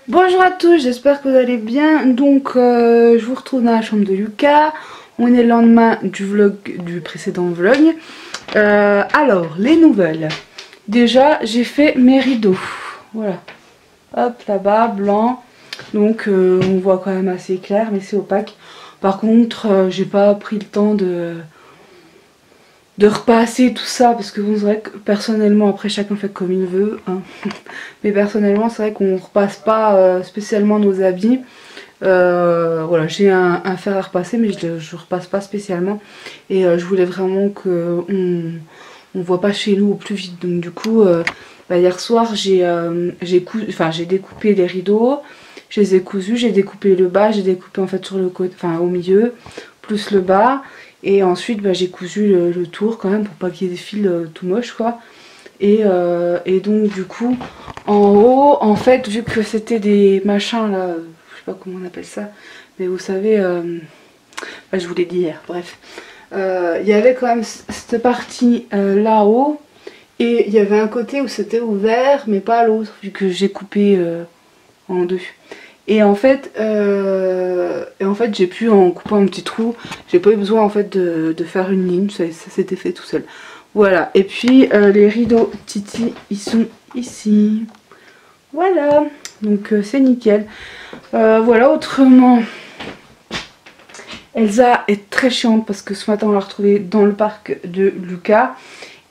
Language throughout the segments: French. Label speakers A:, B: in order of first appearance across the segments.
A: Bonjour à tous, j'espère que vous allez bien. Donc je vous retrouve dans la chambre de Lucas. On est le lendemain du vlog, du précédent vlog. Alors les nouvelles. Déjà j'ai fait mes rideaux. Voilà. Hop là-bas, blanc. Donc on voit quand même assez clair mais c'est opaque. Par contre j'ai pas pris le temps de repasser tout ça parce que bon, c'est vrai que personnellement, après chacun fait comme il veut hein. Mais personnellement c'est vrai qu'on repasse pas spécialement nos habits. Voilà, j'ai un fer à repasser mais je repasse pas spécialement et je voulais vraiment que on voit pas chez nous au plus vite. Donc du coup hier soir j'ai découpé les rideaux, je les ai cousus, j'ai découpé le bas, j'ai découpé en fait sur le côté, enfin au milieu plus le bas. Et ensuite j'ai cousu le tour quand même pour pas qu'il y ait des fils tout moches quoi. Et donc du coup en haut en fait vu que c'était des machins là, je sais pas comment on appelle ça, mais vous savez, je vous l'ai dit hier, bref. Il y avait quand même cette partie là-haut et il y avait un côté où c'était ouvert mais pas l'autre vu que j'ai coupé en deux. Et en fait j'ai pu, en coupant un petit trou, j'ai pas eu besoin en fait de faire une ligne, ça s'était fait tout seul. Voilà, et puis les rideaux Titi ils sont ici. Voilà, donc c'est nickel. Voilà, autrement Elsa est très chiante parce que ce matin on l'a retrouvée dans le parc de Lucas.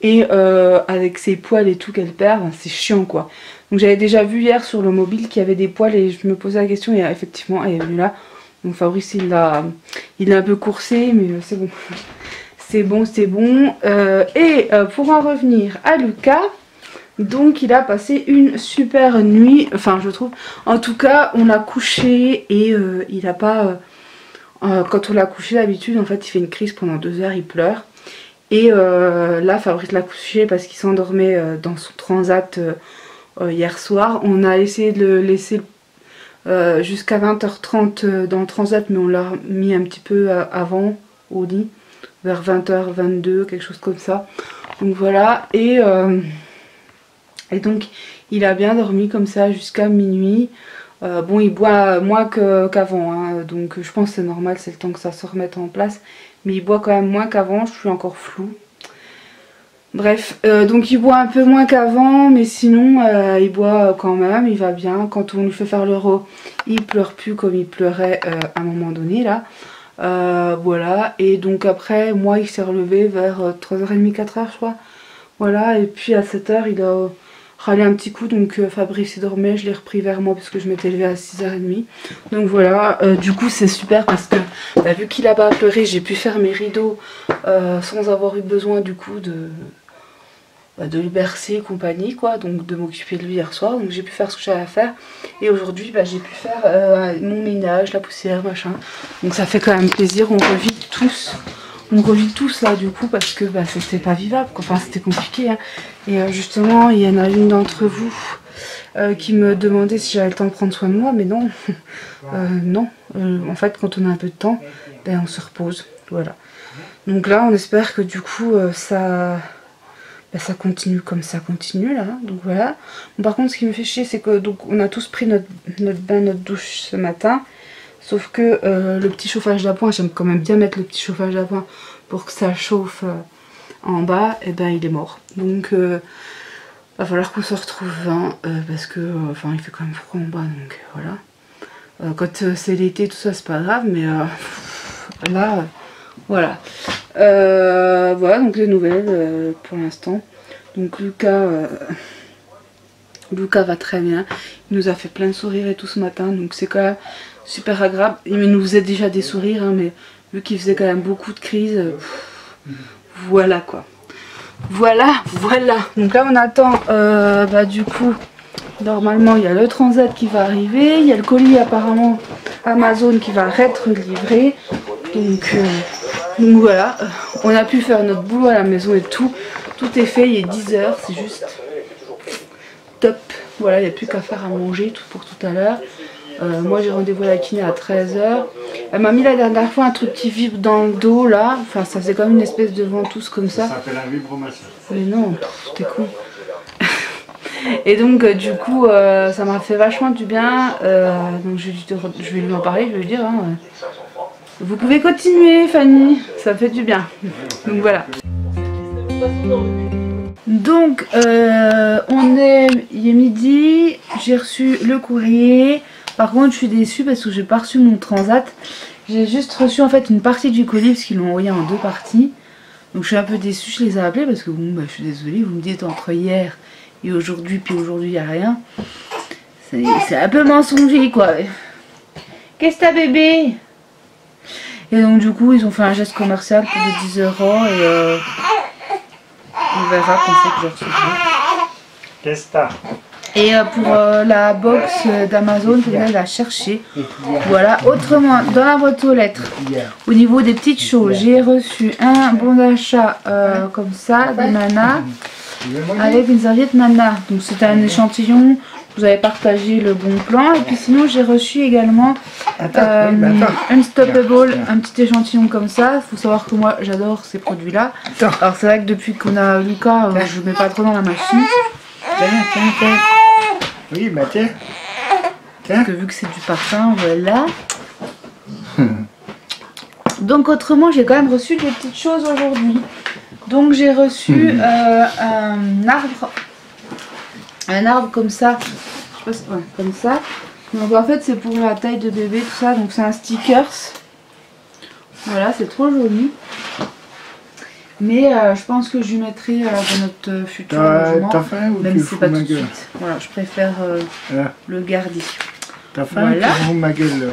A: Et avec ses poils et tout qu'elle perd, c'est chiant quoi. Donc j'avais déjà vu hier sur le mobile qu'il y avait des poils et je me posais la question et effectivement elle est venue là. Donc Fabrice il l'a un peu coursé mais c'est bon. C'est bon, c'est bon. Pour en revenir à Lucas, donc il a passé une super nuit, enfin je trouve. En tout cas on l'a couché et il a pas... quand on l'a couché d'habitude en fait il fait une crise pendant 2 heures, il pleure. Et là Fabrice l'a couché parce qu'il s'endormait dans son transat hier soir. On a essayé de le laisser jusqu'à 20h30 dans le transat mais on l'a mis un petit peu avant au lit, vers 20h22, quelque chose comme ça. Donc voilà, et donc il a bien dormi comme ça jusqu'à minuit. Bon il boit moins qu'avant hein, donc je pense que c'est normal, c'est le temps que ça se remette en place. Mais il boit quand même moins qu'avant, je suis encore floue. Bref, donc il boit un peu moins qu'avant, mais sinon il boit quand même, il va bien. Quand on lui fait faire l'euro, il pleure plus comme il pleurait à un moment donné là. Voilà, et donc après, moi il s'est relevé vers 3h30, 4h je crois. Voilà, et puis à 7h il a râlé un petit coup, donc Fabrice dormait, je l'ai repris vers moi parce que je m'étais levée à 6h30. Donc voilà, du coup c'est super parce que vu qu'il a pas pleuré, j'ai pu faire mes rideaux sans avoir eu besoin du coup de le bercer et compagnie quoi, donc de m'occuper de lui hier soir. Donc j'ai pu faire ce que j'avais à faire et aujourd'hui j'ai pu faire mon ménage, la poussière machin. Donc ça fait quand même plaisir, on revit tous là du coup parce que c'était pas vivable quoi. Enfin c'était compliqué hein. Et justement il y en a une d'entre vous qui me demandait si j'avais le temps de prendre soin de moi, mais non. Non, en fait quand on a un peu de temps on se repose, voilà. Donc là on espère que du coup ça continue comme ça continue là, donc voilà. Bon, par contre ce qui me fait chier c'est que donc on a tous pris notre bain, notre douche ce matin. Sauf que le petit chauffage d'appoint, j'aime quand même bien mettre le petit chauffage d'appoint pour que ça chauffe en bas, et il est mort. Donc va falloir qu'on se retrouve hein, parce que il fait quand même froid en bas, donc voilà. Quand c'est l'été tout ça c'est pas grave, mais là voilà. Voilà donc les nouvelles pour l'instant. Donc Lucas va très bien, il nous a fait plein de sourires et tout ce matin, donc c'est quand même super agréable. Il nous faisait déjà des sourires hein, mais vu qu'il faisait quand même beaucoup de crises, voilà quoi. Voilà. Donc là on attend du coup normalement il y a le transat qui va arriver, il y a le colis apparemment Amazon qui va être livré. Donc voilà, on a pu faire notre boulot à la maison et tout est fait, il est 10h, c'est juste top. Voilà, il n'y a plus qu'à faire à manger tout pour tout à l'heure. Moi j'ai rendez-vous à la kiné à 13h. Elle m'a mis la dernière fois un truc qui vibre dans le dos là. Enfin ça faisait comme une espèce de ventouse comme ça. Ça s'appelle un vibromasseur. Mais non, t'es con. Et donc du coup ça m'a fait vachement du bien. Donc je vais lui en parler, je vais lui dire hein, vous pouvez continuer Fanny, ça fait du bien. Donc voilà. Donc il est midi, j'ai reçu le courrier. Par contre je suis déçue parce que j'ai pas reçu mon transat. J'ai juste reçu en fait une partie du colis parce qu'ils l'ont envoyé en 2 parties. Donc je suis un peu déçue, je les ai appelés parce que bon bah je suis désolée, vous me dites entre hier et aujourd'hui, puis aujourd'hui il n'y a rien. C'est un peu mensonger quoi. Qu'est-ce que t'as bébé? Et donc du coup ils ont fait un geste commercial pour de 10 € et on verra quand c'est que je recevrai.
B: Qu'est-ce que t'as?
A: Et pour la box d'Amazon, je vais la chercher. Voilà, autrement, dans la boîte aux lettres, au niveau des petites choses, j'ai reçu un bon d'achat comme ça, de Nana, avec une serviette Nana. Donc c'était un échantillon, vous avez partagé le bon plan. Et puis sinon, j'ai reçu également Unstoppable, un petit échantillon comme ça. Il faut savoir que moi, j'adore ces produits-là. Alors c'est vrai que depuis qu'on a Lucas, je ne mets pas trop dans la machine. Tiens.
B: Oui, bah tiens.
A: Parce que vu que c'est du parfum, voilà. Donc autrement, j'ai quand même reçu des petites choses aujourd'hui. Donc j'ai reçu un arbre comme ça. Je sais pas si, ouais, comme ça. Donc en fait c'est pour la taille de bébé, tout ça. Donc c'est un stickers. Voilà, c'est trop joli. Mais je pense que je lui mettrai dans notre futur logement, même si c'est pas tout de suite. Voilà, je préfère le garder.
B: T'as faim? Voilà. Tu fous ma gueule là.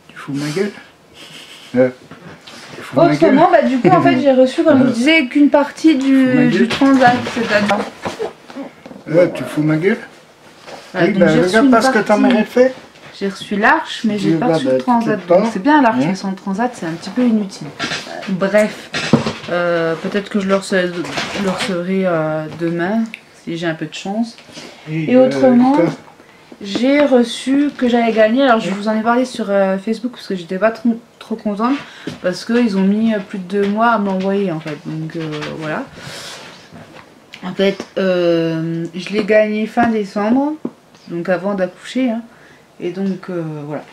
B: Tu fous ma gueule?
A: Autrement, bah, du coup, en fait, j'ai reçu, comme je vous disais, qu'une partie du transat, c'est-à-dire.
B: Tu fous ma gueule?
A: Voilà,
B: oui, bah, regarde pas ce que ta mère a fait.
A: J'ai reçu l'arche, mais j'ai pas reçu le transat. Donc c'est bien l'arche, mais sans le transat, c'est un petit peu inutile. Bref, peut-être que je le recevrai demain, si j'ai un peu de chance. Et autrement, j'ai reçu que j'avais gagné. Alors je vous en ai parlé sur Facebook parce que j'étais pas trop contente. Parce qu'ils ont mis plus de 2 mois à m'envoyer en fait. Donc voilà. En fait, je l'ai gagné fin décembre, donc avant d'accoucher. Hein. Et donc voilà.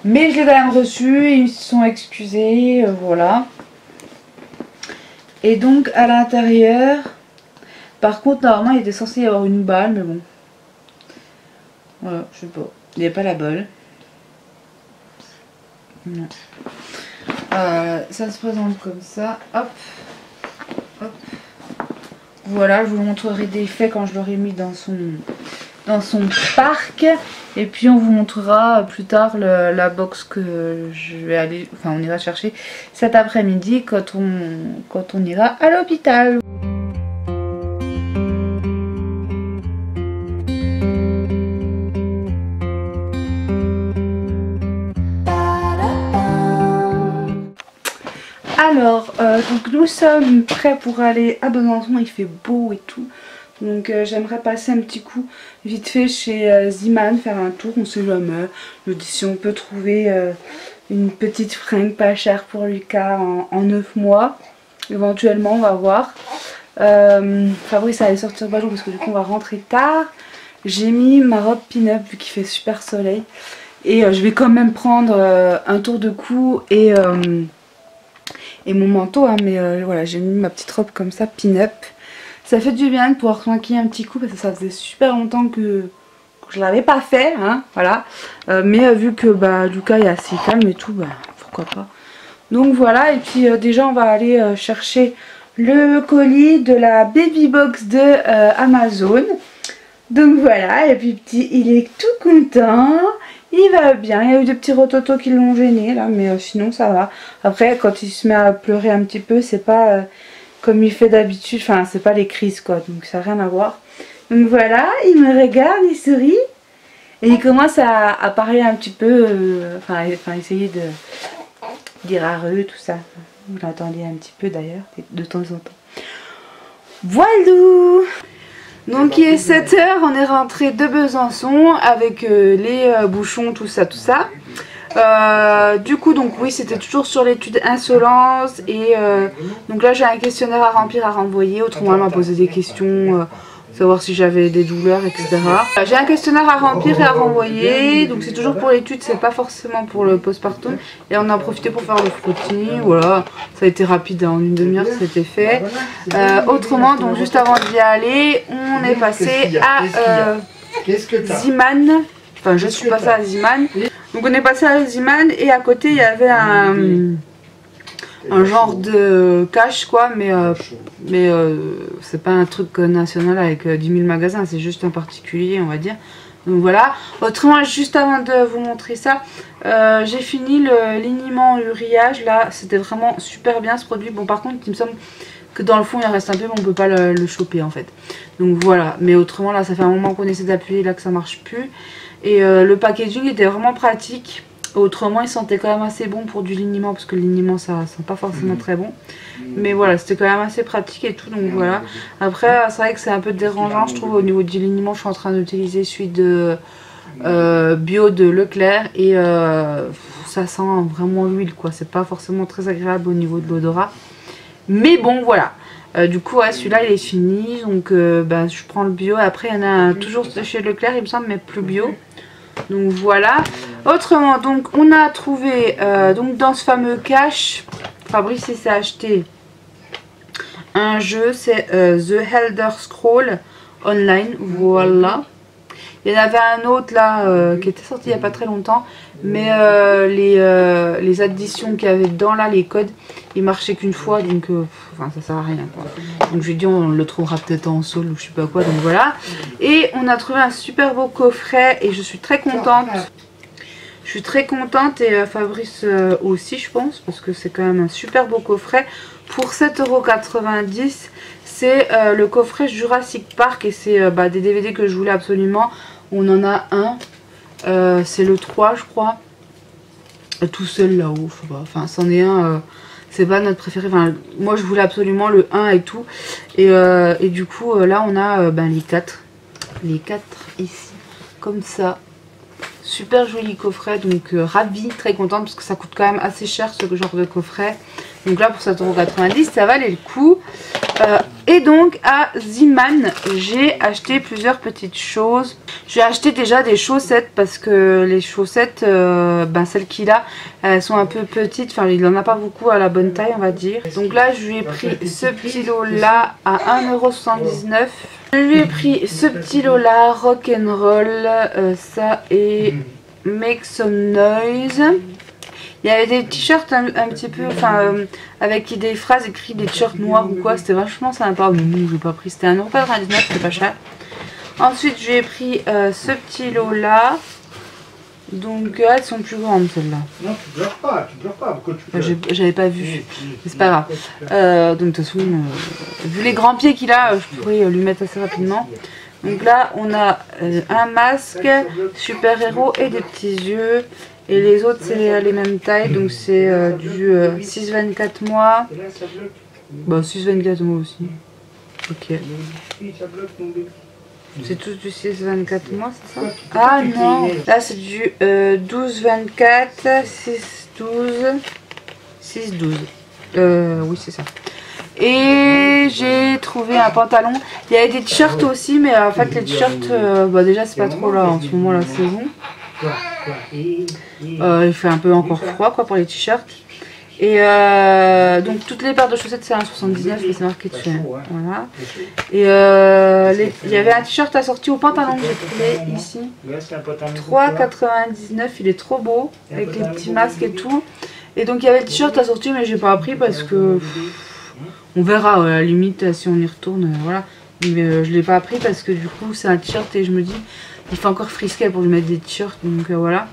A: Mais je l'ai quand même reçu, ils se sont excusés, voilà. Et donc à l'intérieur, par contre normalement il était censé y avoir une balle, mais bon. Voilà, je sais pas. Il n'y a pas la balle. Non. Ça se présente comme ça. Hop. Hop. Voilà, je vous montrerai des faits quand je l'aurai mis dans son parc. Et puis on vous montrera plus tard la box que je vais aller, enfin on ira chercher cet après-midi quand on ira à l'hôpital. Alors, donc nous sommes prêts pour aller à Besançon, il fait beau et tout. Donc j'aimerais passer un petit coup vite fait chez Ziman, faire un tour, on sait jamais. Je me dis si on peut trouver une petite fringue pas chère pour Lucas en 9 mois. Éventuellement on va voir. Fabrice allait sortir ballon parce que du coup on va rentrer tard. J'ai mis ma robe pin-up vu qu'il fait super soleil. Et je vais quand même prendre un tour de cou et mon manteau. Hein, mais voilà, j'ai mis ma petite robe comme ça, pin-up. Ça fait du bien de pouvoir se maquiller un petit coup parce que ça faisait super longtemps que je l'avais pas fait, hein, voilà. Mais vu que bah, Lucas est assez calme et tout, bah, pourquoi pas. Donc voilà, et puis déjà on va aller chercher le colis de la baby box de Amazon. Donc voilà, et puis petit, il est tout content, il va bien. Il y a eu des petits rototos qui l'ont gêné là, mais sinon ça va. Après quand il se met à pleurer un petit peu, c'est pas... comme il fait d'habitude, enfin c'est pas les crises quoi, donc ça n'a rien à voir. Donc voilà, il me regarde, il sourit et il commence à parler un petit peu, enfin essayer de dire areux, tout ça. Vous l'entendez un petit peu d'ailleurs, de temps en temps. Voilà. Donc il est 7 h, on est rentré de Besançon avec les bouchons, tout ça, tout ça. Du coup donc oui c'était toujours sur l'étude insolence et donc là j'ai un questionnaire à remplir, à renvoyer. Autrement elle m'a posé des questions savoir si j'avais des douleurs, etc. J'ai un questionnaire à remplir et à renvoyer, donc c'est toujours pour l'étude, c'est pas forcément pour le postpartum. Et on a profité pour faire le frottis, voilà, ça a été rapide, en une demi-heure c'était fait. Autrement, donc juste avant d'y aller, on est passé à Zeeman, enfin je suis passée à Zeeman. Donc on est passé à Zeeman et à côté il y avait un genre de cache quoi, mais c'est pas un truc national avec 10 000 magasins, c'est juste un particulier on va dire. Donc voilà. Autrement, juste avant de vous montrer ça, j'ai fini le liniment uriage là, c'était vraiment super bien ce produit. Bon par contre il me semble que dans le fond il en reste un peu mais on peut pas le choper en fait. Donc voilà, mais autrement là ça fait un moment qu'on essaie d'appuyer là que ça marche plus. Et le packaging était vraiment pratique. Autrement il sentait quand même assez bon pour du liniment, parce que le liniment ça sent pas forcément très bon. Mais voilà, c'était quand même assez pratique et tout, donc voilà. Après c'est vrai que c'est un peu dérangeant je trouve au niveau du liniment. Je suis en train d'utiliser celui de bio de Leclerc et ça sent vraiment l'huile quoi. C'est pas forcément très agréable au niveau de l'odorat. Mais bon voilà. Du coup ouais, celui-là il est fini, donc je prends le bio. Après il y en a un, toujours chez Leclerc il me semble, mais plus bio. Donc voilà. Autrement donc on a trouvé donc dans ce fameux cache, Fabrice s'est acheté un jeu, c'est The Elder Scrolls Online, voilà. Il y en avait un autre là qui était sorti il n'y a pas très longtemps, mais les additions qu'il y avait dedans là, les codes, ils marchaient qu'une fois, donc enfin ça sert à rien quoi. Donc je lui ai dit on le trouvera peut-être en sol ou je sais pas quoi, donc voilà. Et on a trouvé un super beau coffret et je suis très contente. Je suis très contente et Fabrice aussi je pense, parce que c'est quand même un super beau coffret. Pour 7,90 €, c'est le coffret Jurassic Park et c'est des DVD que je voulais absolument. On en a un, c'est le 3 je crois, tout seul là-haut, je sais pas, enfin c'en est un, c'est pas notre préféré, enfin moi je voulais absolument le 1 et tout. Et du coup là on a les 4 ici, comme ça. Super joli coffret, donc ravie, très contente parce que ça coûte quand même assez cher ce genre de coffret. Donc là pour 7,90 € ça valait le coup. Et donc à Zeeman j'ai acheté plusieurs petites choses. J'ai acheté déjà des chaussettes parce que les chaussettes, celles qu'il a, elles sont un peu petites. Enfin il n'en a pas beaucoup à la bonne taille on va dire. Donc là je lui ai pris ce petit lot là à 1,79 €. Je lui ai pris ce petit lot là, Rock'n'Roll, ça et Make Some Noise. Il y avait des t-shirts un petit peu, enfin avec des phrases écrites, des t-shirts noirs ou quoi, c'était vachement sympa. Mais non, je n'ai pas pris, c'était 1,99 €, c'était pas cher. Ensuite, j'ai pris ce petit lot là. Donc elles sont plus grandes celles-là.
B: Non, tu pleures pas, pourquoi tu pleures?
A: J'avais pas vu, c'est pas grave. Donc de toute façon, vu les grands pieds qu'il a, je pourrais lui mettre assez rapidement. Donc là, on a un masque, super-héros et des petits yeux. Et les autres, c'est les mêmes tailles, donc c'est du 6-24 mois. 6-24 mois aussi. Ok. C'est tous du 6-24 mois, c'est ça? Ah non, là c'est du 12-24, 6-12, 6-12. Oui, c'est ça. Et j'ai trouvé un pantalon. Il y avait des t-shirts aussi, mais en fait les t-shirts, déjà c'est pas trop là en ce moment la saison. Il fait un peu encore froid quoi pour les t-shirts. Et donc toutes les paires de chaussettes c'est 1,79 mais c'est marqué dessus. Voilà. Et il y avait un t-shirt assorti au pantalon que j'ai trouvé ici. 3,99, il est trop beau avec les petits masques et tout. Et donc il y avait le t-shirt assorti mais j'ai pas pris parce que on verra à la limite si on y retourne, voilà. Mais je l'ai pas pris parce que du coup c'est un t-shirt et je me dis il fait encore frisquet pour lui mettre des t-shirts, donc voilà.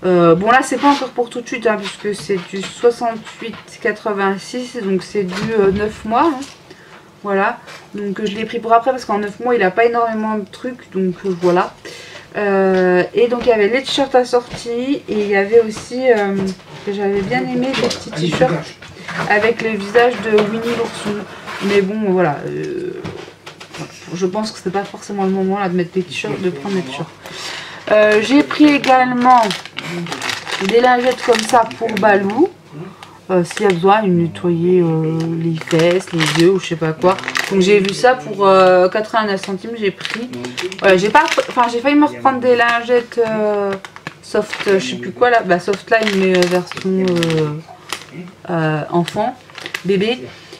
A: Bon là c'est pas encore pour tout de suite hein, puisque c'est du 68,86, donc c'est du 9 mois hein. Voilà, donc je l'ai pris pour après parce qu'en 9 mois il a pas énormément de trucs, donc voilà. Et donc il y avait les t-shirts assortis et il y avait aussi que j'avais bien aimé des petits t-shirts avec le visage de Winnie l'ourson. Mais bon voilà, je pense que c'était pas forcément le moment là de mettre des t-shirts, de prendre des t-shirts. J'ai pris également des lingettes comme ça pour Balou. S'il y a besoin de nettoyer les fesses, les yeux ou je sais pas quoi. Donc j'ai vu ça pour 89 centimes, j'ai pris. Voilà, j'ai failli me reprendre des lingettes soft, je sais plus quoi là, bah Softline mais version enfant, bébé.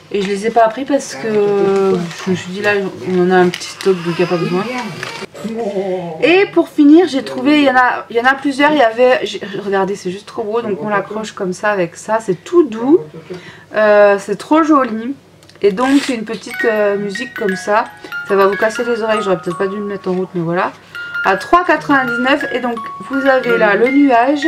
A: Et je les ai pas pris parce que je me suis dit là on en a un petit stock donc il n'y a pas besoin. Et pour finir j'ai trouvé, il y en a plusieurs, regardez c'est juste trop beau, donc on l'accroche comme ça avec ça, c'est tout doux, c'est trop joli. Et donc c'est une petite musique comme ça va vous casser les oreilles, j'aurais peut-être pas dû le mettre en route mais voilà. À 3,99 et donc vous avez là le nuage.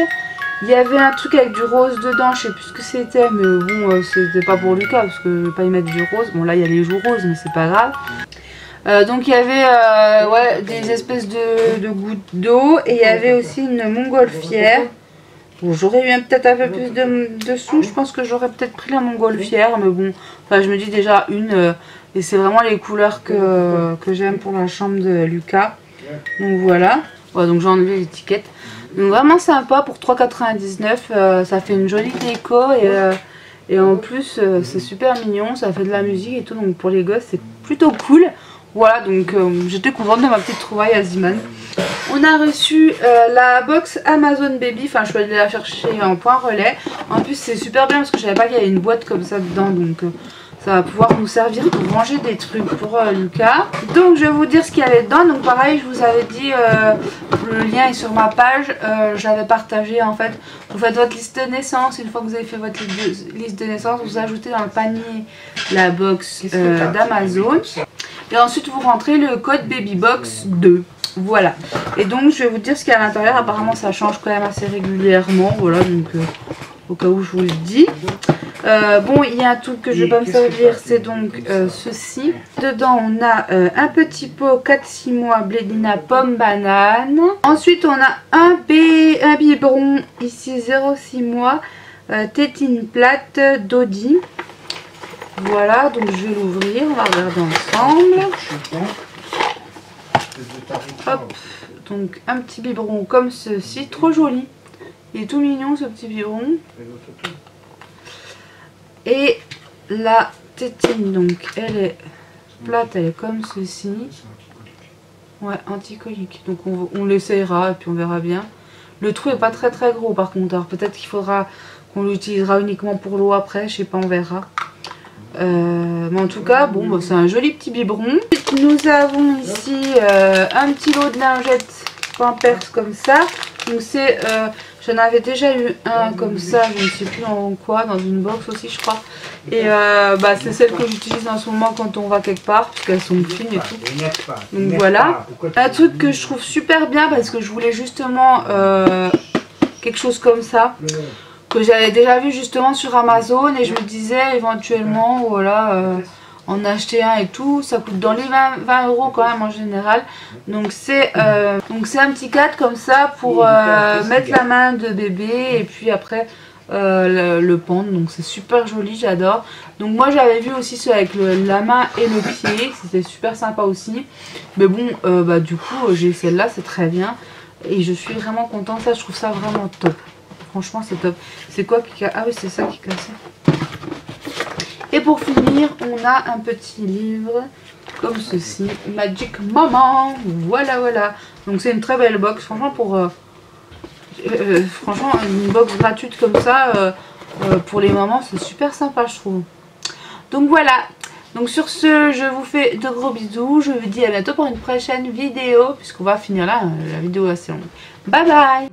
A: Il y avait un truc avec du rose dedans, je sais plus ce que c'était, mais bon, c'était pas pour Lucas parce que je vais pas y mettre du rose. Bon, là il y a les joues roses, mais c'est pas grave. Donc il y avait ouais, des espèces de gouttes d'eau et il y avait aussi une montgolfière. Bon, j'aurais eu peut-être un peu plus de sous, je pense que j'aurais peut-être pris la montgolfière, mais bon, enfin je me dis déjà une, et c'est vraiment les couleurs que j'aime pour la chambre de Lucas. Donc voilà, ouais, donc j'ai enlevé l'étiquette. Donc vraiment sympa pour 3,99 €, ça fait une jolie déco et en plus c'est super mignon, ça fait de la musique et tout, donc pour les gosses c'est plutôt cool. Voilà, donc j'étais contente de ma petite trouvaille à Ziman. On a reçu la box Amazon Baby, enfin je suis allée la chercher en point relais. En plus c'est super bien parce que je savais pas qu'il y avait une boîte comme ça dedans, donc ça va pouvoir nous servir pour ranger des trucs pour Lucas. Donc je vais vous dire ce qu'il y avait dedans. Donc pareil, je vous avais dit, le lien est sur ma page. J'avais partagé en fait. Vous faites votre liste de naissance. Une fois que vous avez fait votre liste de naissance, vous ajoutez dans le panier la box d'Amazon. Et ensuite vous rentrez le code BabyBox 2. Voilà. Et donc je vais vous dire ce qu'il y a à l'intérieur. Apparemment ça change quand même assez régulièrement. Voilà, donc au cas où je vous le dis. Bon, il y a un truc que je vais pas me servir, c'est donc ceci. Dedans, on a un petit pot 4-6 mois Blédina pomme banane. Ensuite, on a un biberon ici 0,6 mois tétine plate d'Audi. Voilà, donc je vais l'ouvrir, on va regarder ensemble. Hop, donc un petit biberon comme ceci, trop joli. Il est tout mignon ce petit biberon. Et la tétine, donc elle est plate, elle est comme ceci. Ouais, anticolique. Donc on l'essayera et puis on verra bien. Le trou est pas très gros par contre. Alors peut-être qu'il faudra qu'on l'utilisera uniquement pour l'eau après, je sais pas, on verra. Mais en tout cas, bon, bah, c'est un joli petit biberon. Nous avons ici un petit lot de lingettes Pampers comme ça. Donc c'est... j'en avais déjà eu un comme ça, je ne sais plus en quoi, dans une box aussi je crois. Et bah, c'est celle que j'utilise en ce moment quand on va quelque part, parce qu'elles sont fines et tout. Donc voilà. Un truc que je trouve super bien parce que je voulais justement quelque chose comme ça. Que j'avais déjà vu justement sur Amazon et je me disais éventuellement, voilà... en acheter un et tout, ça coûte dans les 20 € quand même en général. Donc c'est un petit cadre comme ça pour mettre la main de bébé et puis après le pendre. Donc c'est super joli, j'adore. Donc moi j'avais vu aussi ceux avec la main et le pied, c'était super sympa aussi. Mais bon, bah, du coup j'ai celle-là, c'est très bien. Et je suis vraiment contente, ça je trouve ça vraiment top. Franchement c'est top. C'est quoi qui casse? Ah oui, c'est ça qui cassait. Et pour finir, on a un petit livre comme ceci, Magic Maman. Voilà, voilà. Donc c'est une très belle box. Franchement, franchement, une box gratuite comme ça, pour les mamans, c'est super sympa, je trouve. Donc voilà. Donc sur ce, je vous fais de gros bisous. Je vous dis à bientôt pour une prochaine vidéo, puisqu'on va finir là, la vidéo est assez longue. Bye bye.